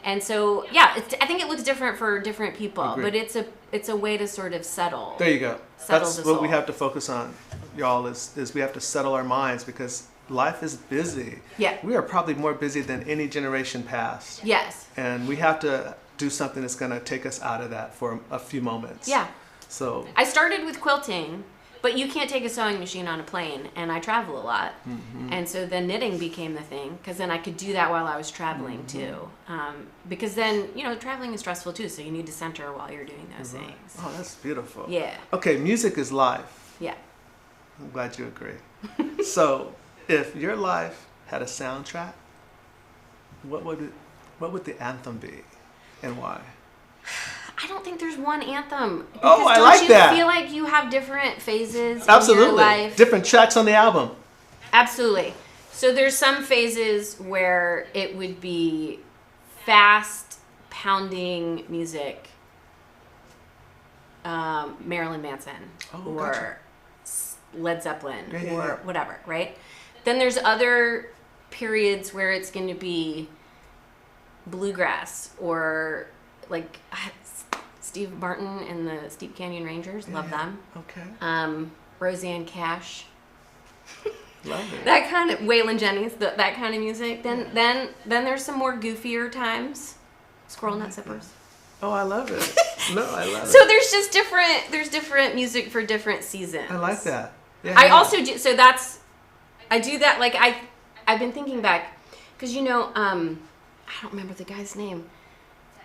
Speaker 2: And so, I think it looks different for different people,
Speaker 1: Agreed.
Speaker 2: but it's a way to sort of settle.
Speaker 1: There you go. That's
Speaker 2: the
Speaker 1: what we
Speaker 2: soul.
Speaker 1: have to focus on, y'all, is we have to settle our minds because life is busy.
Speaker 2: Yeah.
Speaker 1: We are probably more busy than any generation past.
Speaker 2: Yes.
Speaker 1: And we have to do something that's going to take us out of that for a few moments.
Speaker 2: Yeah.
Speaker 1: So
Speaker 2: I started with quilting, but you can't take a sewing machine on a plane, and I travel a lot. And so then knitting became the thing, because then I could do that while I was traveling too. Because then, traveling is stressful too, so you need to center while you're doing those things.
Speaker 1: Oh, that's beautiful.
Speaker 2: Yeah.
Speaker 1: Okay, music is life.
Speaker 2: Yeah.
Speaker 1: I'm glad you agree. So, if your life had a soundtrack, what would the anthem be, and why?
Speaker 2: I don't think there's one anthem.
Speaker 1: Oh, I like that.
Speaker 2: Don't you feel like you have different phases
Speaker 1: Absolutely.
Speaker 2: in your life?
Speaker 1: Different tracks on the album.
Speaker 2: Absolutely. So there's some phases where it would be fast, pounding music, Marilyn Manson, or
Speaker 1: gotcha.
Speaker 2: Led Zeppelin,
Speaker 1: Yeah,
Speaker 2: or whatever, right? Then there's other periods where it's going to be bluegrass, or like Steve Martin and the Steep Canyon Rangers. Love them.
Speaker 1: Okay.
Speaker 2: Roseanne Cash.
Speaker 1: Love it.
Speaker 2: That kind of Waylon Jennings, that kind of music. Then there's some more goofier times. Squirrel Nut Zippers.
Speaker 1: Oh, I love it. No, I love it.
Speaker 2: So there's different music for different seasons.
Speaker 1: I like that. Yeah,
Speaker 2: I also do. So I do that. Like I've been thinking back, because I don't remember the guy's name.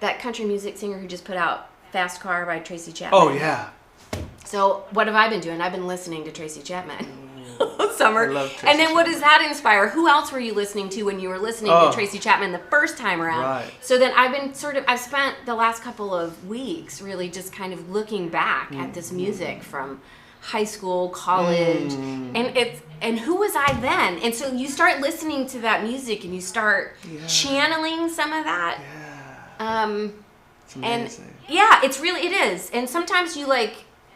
Speaker 2: That country music singer who just put out "Fast Car" by Tracy Chapman.
Speaker 1: Oh yeah.
Speaker 2: So what have I been doing? I've been listening to Tracy Chapman all summer.
Speaker 1: I love Tracy
Speaker 2: and then what
Speaker 1: Chapman.
Speaker 2: does that inspire? Who else were you listening to when you were listening to Tracy Chapman the first time around?
Speaker 1: Right.
Speaker 2: So then I've spent the last couple of weeks really just kind of looking back at this music from high school, college, and who was I then? And so you start listening to that music and you start channeling some of that.
Speaker 1: Yeah. It's amazing.
Speaker 2: And it is. And sometimes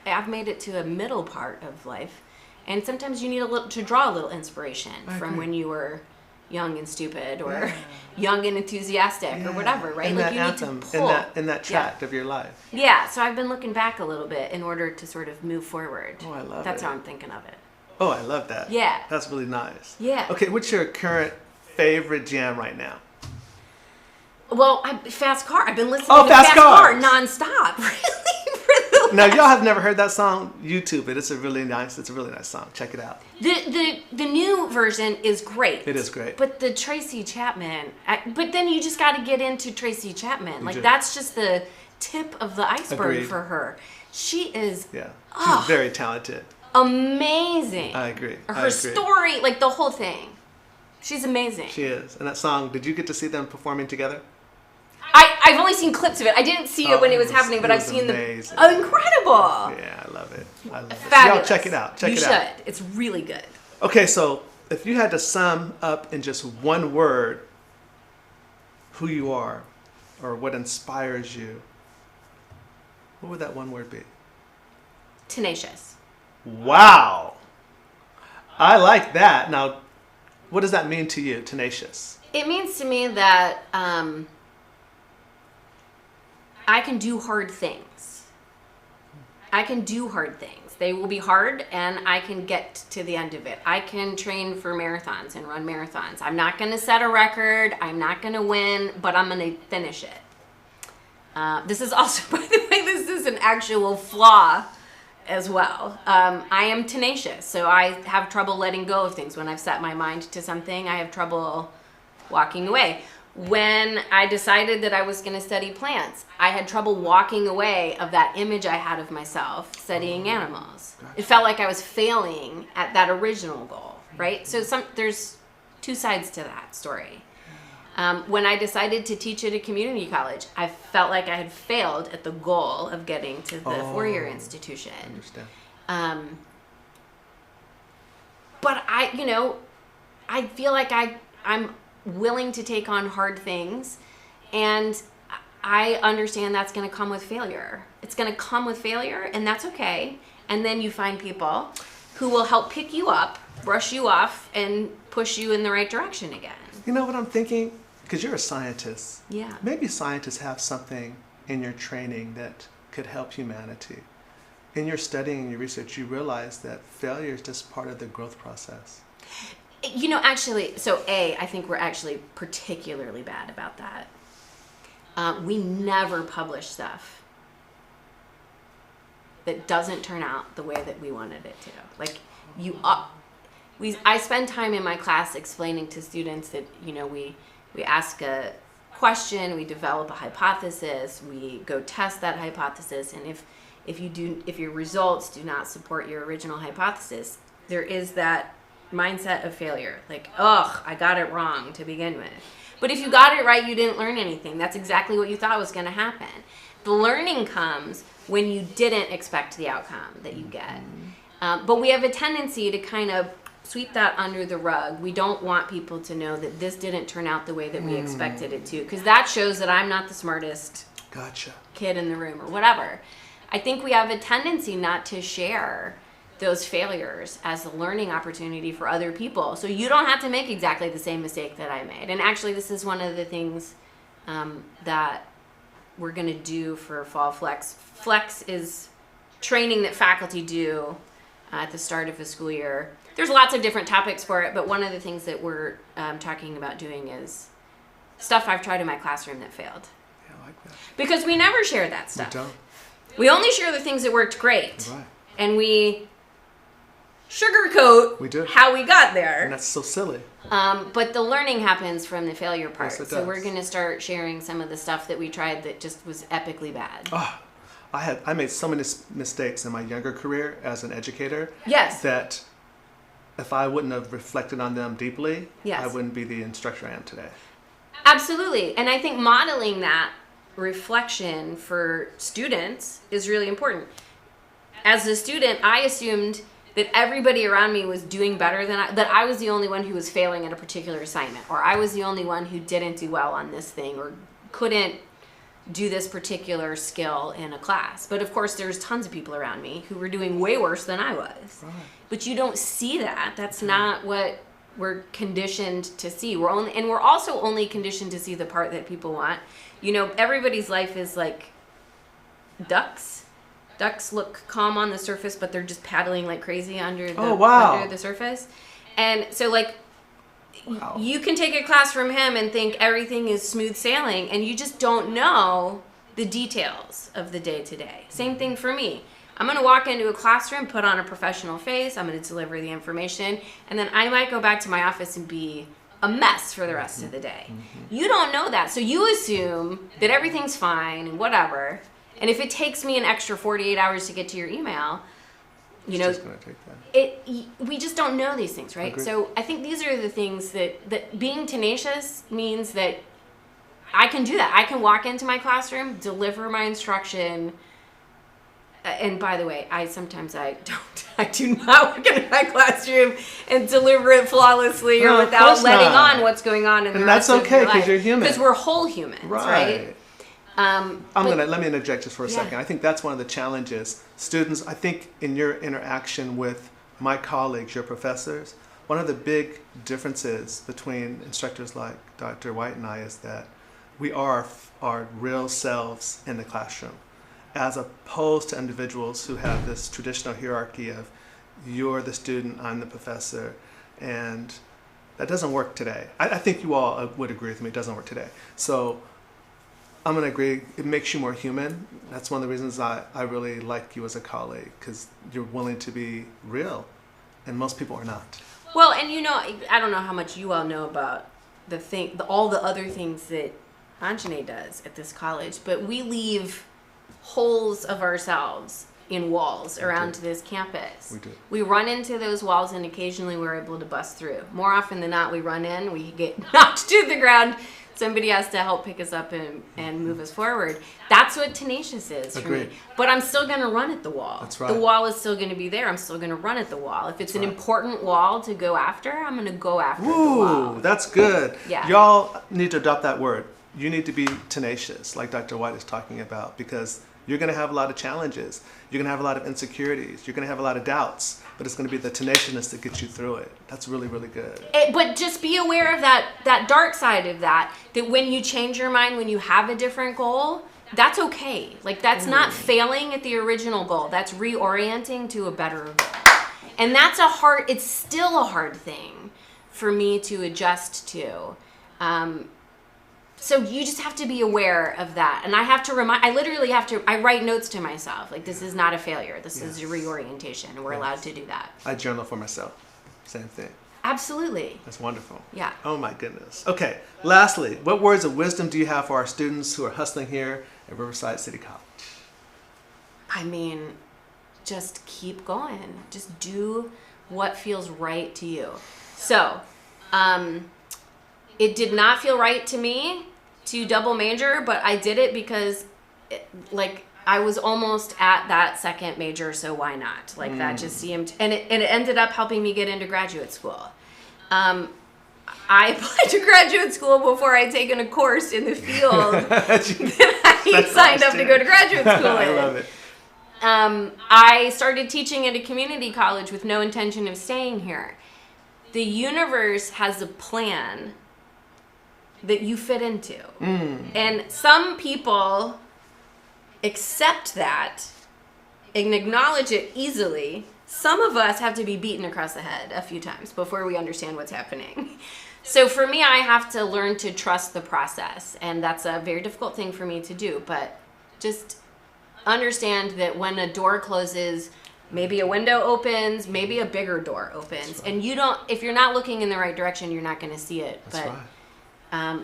Speaker 2: I've made it to a middle part of life, and sometimes you need to draw a little inspiration from when you were young and stupid, or young and enthusiastic, or whatever, right?
Speaker 1: In
Speaker 2: Like
Speaker 1: that
Speaker 2: you
Speaker 1: anthem,
Speaker 2: need to pull.
Speaker 1: in that tract of your life.
Speaker 2: Yeah, so I've been looking back a little bit in order to sort of move forward.
Speaker 1: Oh, I love
Speaker 2: That's
Speaker 1: it.
Speaker 2: how I'm thinking of it.
Speaker 1: Oh, I love that.
Speaker 2: Yeah.
Speaker 1: That's really nice.
Speaker 2: Yeah.
Speaker 1: Okay, what's your current favorite jam right now?
Speaker 2: Well, Fast Car. I've been listening
Speaker 1: Oh,
Speaker 2: to
Speaker 1: Fast
Speaker 2: Car
Speaker 1: Cars.
Speaker 2: nonstop.
Speaker 1: Now, if y'all have never heard that song, YouTube it. It's a really nice song. Check it out.
Speaker 2: The new version is great.
Speaker 1: It is great.
Speaker 2: But the Tracy Chapman, but then you just got to get into Tracy Chapman. Like
Speaker 1: do.
Speaker 2: that's just the tip of the iceberg
Speaker 1: Agreed.
Speaker 2: for her. She is
Speaker 1: She's very talented.
Speaker 2: amazing.
Speaker 1: I agree.
Speaker 2: Her story, like the whole thing. She's amazing.
Speaker 1: She is. And that song, did you get to see them performing together?
Speaker 2: I've only seen clips of it. I didn't see it when it was happening, but I've seen
Speaker 1: amazing.
Speaker 2: the incredible.
Speaker 1: Yeah, I love it.
Speaker 2: Fabulous.
Speaker 1: Y'all check it out. Check
Speaker 2: you
Speaker 1: it
Speaker 2: should.
Speaker 1: out.
Speaker 2: It's really good.
Speaker 1: Okay, so if you had to sum up in just one word who you are or what inspires you, what would that one word be?
Speaker 2: Tenacious.
Speaker 1: Wow. I like that. Now, what does that mean to you, tenacious?
Speaker 2: It means to me that I can do hard things. I can do hard things. They will be hard, and I can get to the end of it. I can train for marathons and run marathons. I'm not going to set a record. I'm not going to win, but I'm going to finish it. This is also, by the way, this is an actual flaw as well. I am tenacious, so I have trouble letting go of things. When I've set my mind to something, I have trouble walking away. When I decided that I was going to study plants, I had trouble walking away of that image I had of myself studying animals. It felt like I was failing at that original goal, right? So there's two sides to that story. When I decided to teach at a community college, I felt like I had failed at the goal of getting to the four-year institution.
Speaker 1: I understand.
Speaker 2: But I feel like I'm willing to take on hard things, and I understand that's going to come with failure. It's going to come with failure, and that's okay. And then you find people who will help pick you up, brush you off, and push you in the right direction again.
Speaker 1: You know what I'm thinking? Because you're a scientist.
Speaker 2: Yeah.
Speaker 1: Maybe scientists have something in your training that could help humanity. In your studying and your research, you realize that failure is just part of the growth process.
Speaker 2: Actually, I think we're actually particularly bad about that. We never publish stuff that doesn't turn out the way that we wanted it to. I spend time in my class explaining to students that, we ask a question, we develop a hypothesis, we go test that hypothesis, and if your results do not support your original hypothesis, there is that mindset of failure. Like, I got it wrong to begin with. But if you got it right, you didn't learn anything. That's exactly what you thought was going to happen. The learning comes when you didn't expect the outcome that you get. But we have a tendency to kind of sweep that under the rug. We don't want people to know that this didn't turn out the way that we expected it to, because that shows that I'm not the smartest kid in the room or whatever. I think we have a tendency not to share those failures as a learning opportunity for other people, so you don't have to make exactly the same mistake that I made. And actually, this is one of the things that we're going to do for Fall Flex. Flex is training that faculty do at the start of a school year. There's lots of different topics for it, but one of the things that we're talking about doing is stuff I've tried in my classroom that failed.
Speaker 1: Yeah, I like that.
Speaker 2: Because we never share that stuff.
Speaker 1: We don't.
Speaker 2: We only share the things that worked great.
Speaker 1: Right.
Speaker 2: And we sugarcoat how we got there.
Speaker 1: And that's so silly.
Speaker 2: But the learning happens from the failure part.
Speaker 1: Yes, it
Speaker 2: so
Speaker 1: does.
Speaker 2: we're going to start sharing some of the stuff that we tried that just was epically bad.
Speaker 1: I made so many mistakes in my younger career as an educator.
Speaker 2: Yes.
Speaker 1: That if I wouldn't have reflected on them deeply,
Speaker 2: yes.
Speaker 1: I wouldn't be the instructor I am today.
Speaker 2: Absolutely. And I think modeling that reflection for students is really important. As a student, I assumed that everybody around me was doing better than that I was the only one who was failing at a particular assignment, or I was the only one who didn't do well on this thing, or couldn't do this particular skill in a class. But of course, there's tons of people around me who were doing way worse than I was.
Speaker 1: Right.
Speaker 2: But you don't see that. That's not what we're conditioned to see. We're also only conditioned to see the part that people want. Everybody's life is like ducks. Ducks look calm on the surface, but they're just paddling like crazy under the surface. And so you can take a class from him and think everything is smooth sailing, and you just don't know the details of the day-to-day. Same thing for me. I'm going to walk into a classroom, put on a professional face, I'm going to deliver the information, and then I might go back to my office and be a mess for the rest of the day. Mm-hmm. You don't know that, so you assume that everything's fine and whatever. And if it takes me an extra 48 hours to get to your email,
Speaker 1: It's just going to take that.
Speaker 2: We just don't know these things, right?
Speaker 1: Agreed.
Speaker 2: So I think these are the things that being tenacious means that I can do that. I can walk into my classroom, deliver my instruction and by the way, I do not work in my classroom and deliver it flowlessly or without letting on what's going on in the rest of your life.
Speaker 1: And that's okay, because you're human.
Speaker 2: Because we're whole humans, right?
Speaker 1: Let me interject just for a second. I think that's one of the challenges. Students, I think in your interaction with my colleagues, your professors, one of the big differences between instructors like Dr. White and I is that we are our real selves in the classroom, as opposed to individuals who have this traditional hierarchy of you're the student, I'm the professor, and that doesn't work today. I think you all would agree with me, it doesn't work today. So I'm going to agree, it makes you more human. That's one of the reasons I really like you as a colleague, because you're willing to be real, and most people are not.
Speaker 2: Well, and I don't know how much you all know about all the other things that Ajene does at this college, but we leave holes of ourselves in walls around this campus.
Speaker 1: We do.
Speaker 2: We run into those walls, and occasionally we're able to bust through. More often than not, we run in, we get knocked to the ground. Somebody has to help pick us up and move us forward. That's what tenacious is for me. But I'm still going to run at the wall.
Speaker 1: That's right.
Speaker 2: The wall is still going to be there. I'm still going to run at the wall. If it's an important wall to go after, I'm going to go after the wall.
Speaker 1: Ooh, that's good.
Speaker 2: Yeah.
Speaker 1: Y'all need to adopt that word. You need to be tenacious, like Dr. White is talking about, because you're going to have a lot of challenges. You're going to have a lot of insecurities. You're going to have a lot of doubts, but it's going to be the tenaciousness that gets you through it. That's really, really good.
Speaker 2: But just be aware of that dark side of that when you change your mind, when you have a different goal, that's okay. Like, that's not failing at the original goal. That's reorienting to a better goal. And it's still a hard thing for me to adjust to. So you just have to be aware of that. And I write notes to myself. Like, this is not a failure. This is a reorientation. And we're allowed to do that.
Speaker 1: I journal for myself. Same thing.
Speaker 2: Absolutely.
Speaker 1: That's wonderful.
Speaker 2: Yeah.
Speaker 1: Oh my goodness. Okay. Lastly, what words of wisdom do you have for our students who are hustling here at Riverside City College?
Speaker 2: I mean, just keep going. Just do what feels right to you. So, it did not feel right to me to double major, but I did it because I was almost at that second major, so why not? That just seemed, and it ended up helping me get into graduate school. I applied to graduate school before I'd taken a course in the field that I signed up to go to graduate school in.
Speaker 1: I love it.
Speaker 2: I started teaching at a community college with no intention of staying here. The universe has a plan that you fit into. And some people accept that and acknowledge it easily. Some of us have to be beaten across the head a few times before we understand what's happening. So for me, I have to learn to trust the process, and that's a very difficult thing for me to do, but just understand that when a door closes, maybe a window opens, maybe a bigger door opens, and if you're not looking in the right direction, you're not going to see it.
Speaker 1: That's right.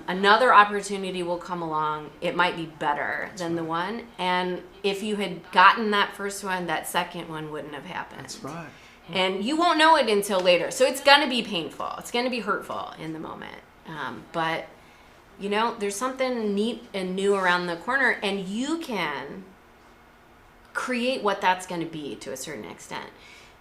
Speaker 2: Another opportunity will come along. It might be better than the one. And if you had gotten that first one, that second one wouldn't have happened.
Speaker 1: That's right.
Speaker 2: And you won't know it until later. So it's going to be painful. It's going to be hurtful in the moment. But, there's something neat and new around the corner, and you can create what that's going to be to a certain extent.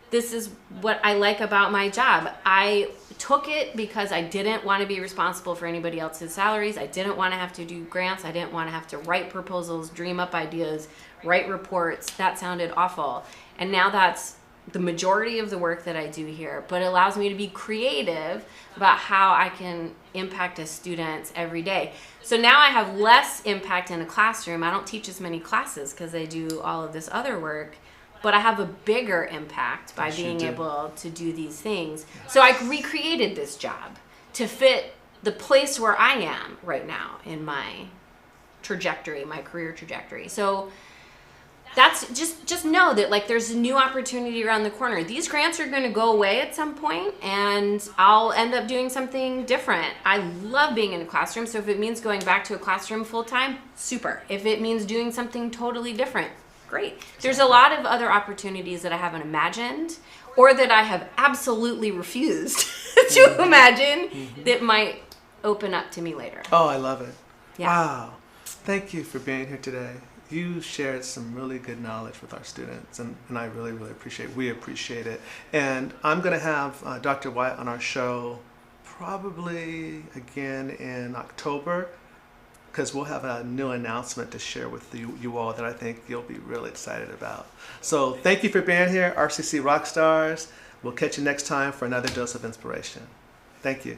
Speaker 2: This is what I like about my job. I took it because I didn't want to be responsible for anybody else's salaries. I didn't want to have to do grants. I didn't want to have to write proposals, dream up ideas, write reports. That sounded awful. And now that's the majority of the work that I do here, but it allows me to be creative about how I can impact a student every day. So now I have less impact in a classroom. I don't teach as many classes because I do all of this other work. But I have a bigger impact by being able to do these things. So I recreated this job to fit the place where I am right now in my trajectory, my career trajectory. So that's just know that there's a new opportunity around the corner. These grants are going to go away at some point, and I'll end up doing something different. I love being in a classroom, so if it means going back to a classroom full time, super. If it means doing something totally different, great. There's a lot of other opportunities that I haven't imagined, or that I have absolutely refused to imagine that might open up to me later.
Speaker 1: Oh, I love it.
Speaker 2: Yeah.
Speaker 1: Wow. Thank you for being here today. you shared some really good knowledge with our students, and I really, really we appreciate it. And I'm going to have Dr. White on our show probably again in October, because we'll have a new announcement to share with you all that I think you'll be really excited about. So thank you for being here, RCC Rockstars. We'll catch you next time for another dose of inspiration. Thank you.